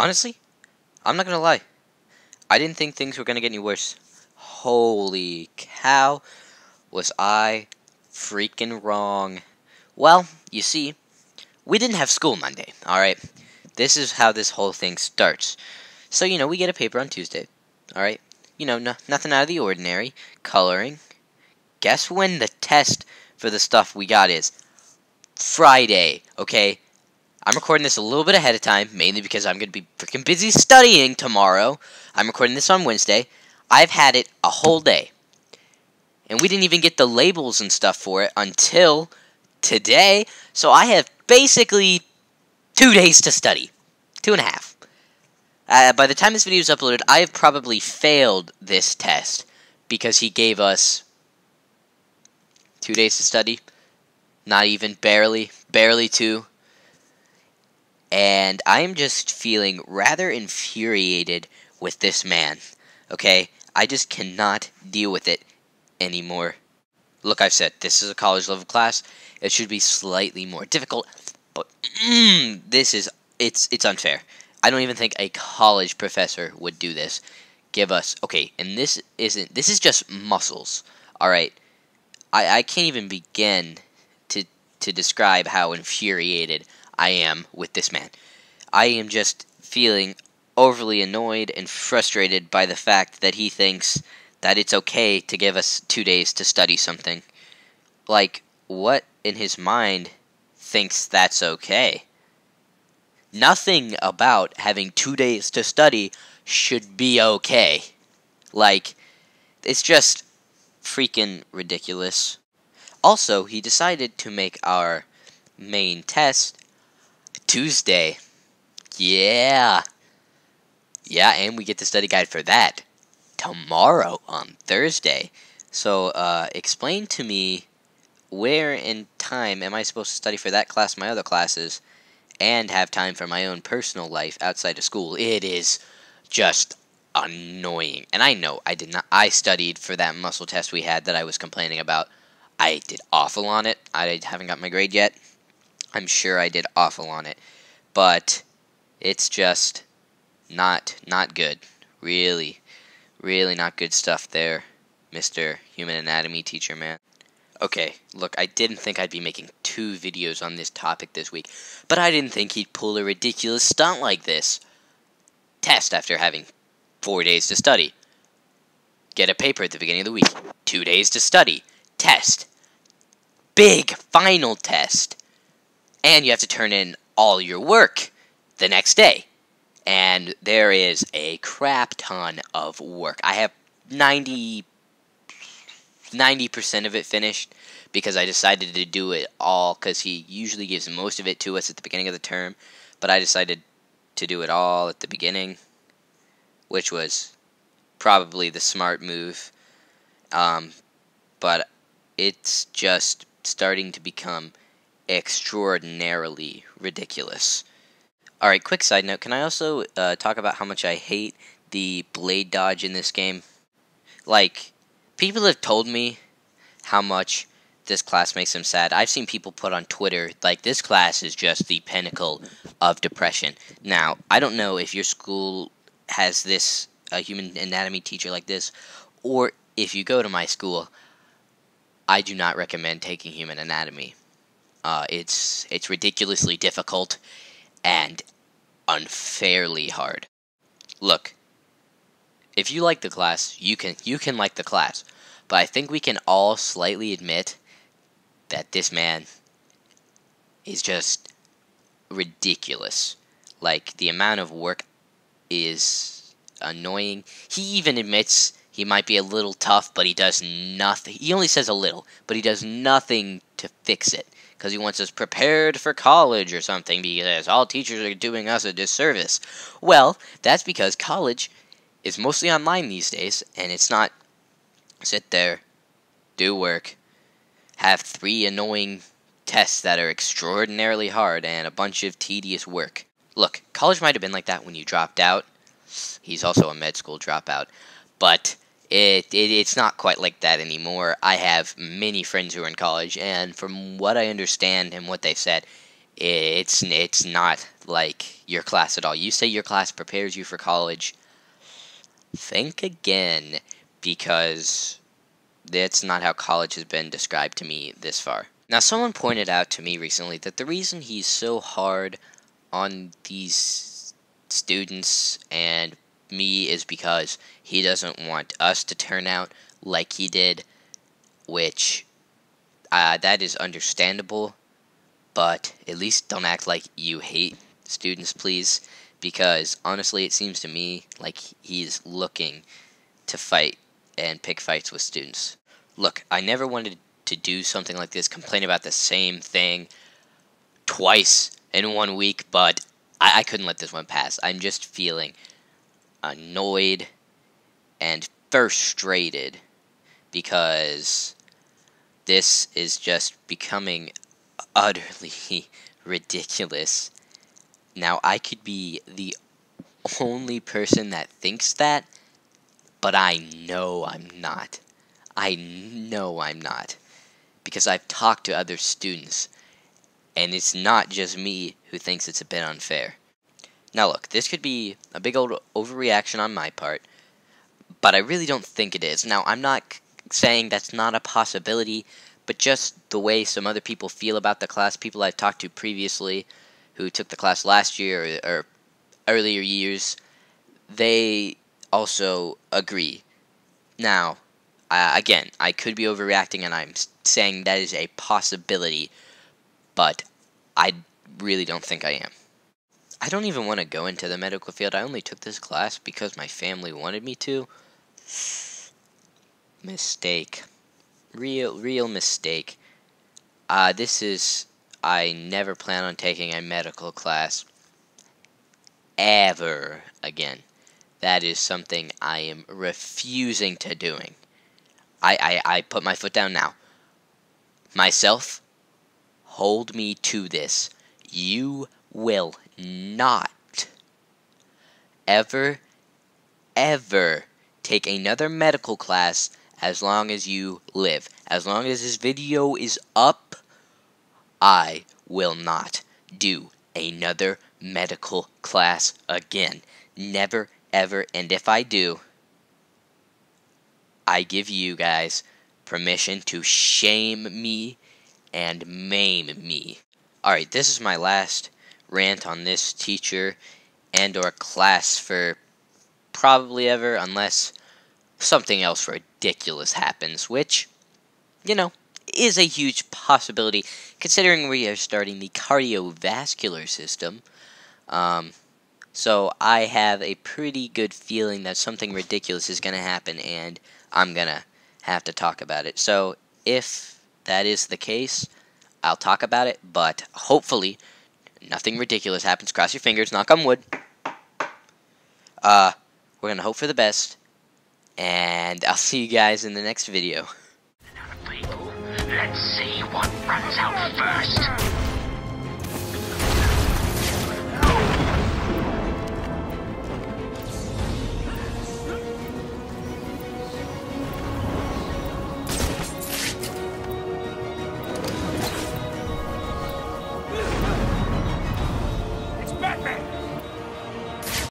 Honestly, I'm not gonna lie. I didn't think things were gonna get any worse. Holy cow, was I freaking wrong. Well, you see, we didn't have school Monday, alright? This is how this whole thing starts. So, we get a paper on Tuesday, alright? Nothing out of the ordinary. Coloring. Guess when the test for the stuff we got is? Friday, okay? I'm recording this a little bit ahead of time, mainly because I'm going to be freaking busy studying tomorrow. I'm recording this on Wednesday. I've had it a whole day. And we didn't even get the labels and stuff for it until today. So I have basically 2 days to study. 2.5. By the time this video is uploaded, I have probably failed this test. Because he gave us 2 days to study. Not even, barely 2. And I am just feeling rather infuriated with this man. Okay? I just cannot deal with it anymore. Look, I've said, this is a college level class. It should be slightly more difficult. But, it's unfair. I don't even think a college professor would do this. Give us, okay, and this is just muscles. Alright? I can't even begin to describe how infuriated I am with this man. I am just feeling overly annoyed and frustrated by the fact that he thinks that it's okay to give us 2 days to study something. Like, what in his mind thinks that's okay? Nothing about having 2 days to study should be okay. Like, it's just freaking ridiculous. Also, he decided to make our main test Tuesday. Yeah, and we get the study guide for that tomorrow on Thursday. So, explain to me where in time am I supposed to study for that class, my other classes, and have time for my own personal life outside of school. It is just annoying. And I know I studied for that muscle test we had that I was complaining about. I did awful on it. I haven't got my grade yet. I'm sure I did awful on it. But it's just not good. Really not good stuff there, Mr. Human Anatomy teacher man. Okay, look, I didn't think I'd be making 2 videos on this topic this week, but I didn't think he'd pull a ridiculous stunt like this. Test after having 4 days to study. Get a paper at the beginning of the week. 2 days to study. Test. Big final test. And you have to turn in all your work the next day. And there is a crap ton of work. I have 90% of it finished because I decided to do it all because he usually gives most of it to us at the beginning of the term. But I decided to do it all at the beginning, which was probably the smart move. But it's just starting to become extraordinarily ridiculous. Alright, quick side note, can I also talk about how much I hate the blade dodge in this game? Like, people have told me how much this class makes them sad. I've seen people put on Twitter, like, this class is just the pinnacle of depression. Now, I don't know if your school has this, a human anatomy teacher like this, or if you go to my school, I do not recommend taking human anatomy. It's ridiculously difficult and unfairly hard. Look, if you like the class, you can like the class, but I think we can all slightly admit that this man is just ridiculous. Like, the amount of work is annoying. He even admits he might be a little tough, but he does nothing. He only says a little, but he does nothing to fix it. Because he wants us prepared for college or something, because all teachers are doing us a disservice. Well, that's because college is mostly online these days, and it's not sit there, do work, have 3 annoying tests that are extraordinarily hard, and a bunch of tedious work. Look, college might have been like that when you dropped out. He's also a med school dropout. But it's not quite like that anymore. I have many friends who are in college, and from what I understand and what they've said, It's not like your class at all. You say your class prepares you for college. Think again, because that's not how college has been described to me this far. Now, someone pointed out to me recently that the reason he's so hard on these students and me is because he doesn't want us to turn out like he did, which that is understandable, but at least don't act like you hate students, please, because honestly, it seems to me like he's looking to fight and pick fights with students. Look, I never wanted to do something like this, complain about the same thing twice in 1 week, but I couldn't let this one pass. I'm just feeling annoyed and frustrated because this is just becoming utterly ridiculous. Now, I could be the only person that thinks that, but I know I'm not. I know I'm not. Because I've talked to other students, and it's not just me who thinks it's a bit unfair. Now look, this could be a big old overreaction on my part, but I really don't think it is. Now, I'm not saying that's not a possibility, but just the way some other people feel about the class, people I've talked to previously who took the class last year or earlier years, they also agree. Now, again, I could be overreacting, and I'm saying that is a possibility, but I really don't think I am. I don't even want to go into the medical field. I only took this class because my family wanted me to. Mistake. Real mistake. I never plan on taking a medical class ever again. That is something I am refusing to doing. I put my foot down now. Myself, hold me to this. You will not ever take another medical class as long as you live. As long as this video is up, I will not do another medical class again. Never, ever, and if I do, I give you guys permission to shame me and maim me. Alright, this is my last rant on this teacher and or class for probably ever, unless something else ridiculous happens, which, you know, is a huge possibility considering we are starting the cardiovascular system. So I have a pretty good feeling that something ridiculous is going to happen, and I'm going to have to talk about it. So if that is the case, I'll talk about it, but hopefully nothing ridiculous happens. Cross your fingers, knock on wood. We're going to hope for the best, and I'll see you guys in the next video. Let's see what runs out first.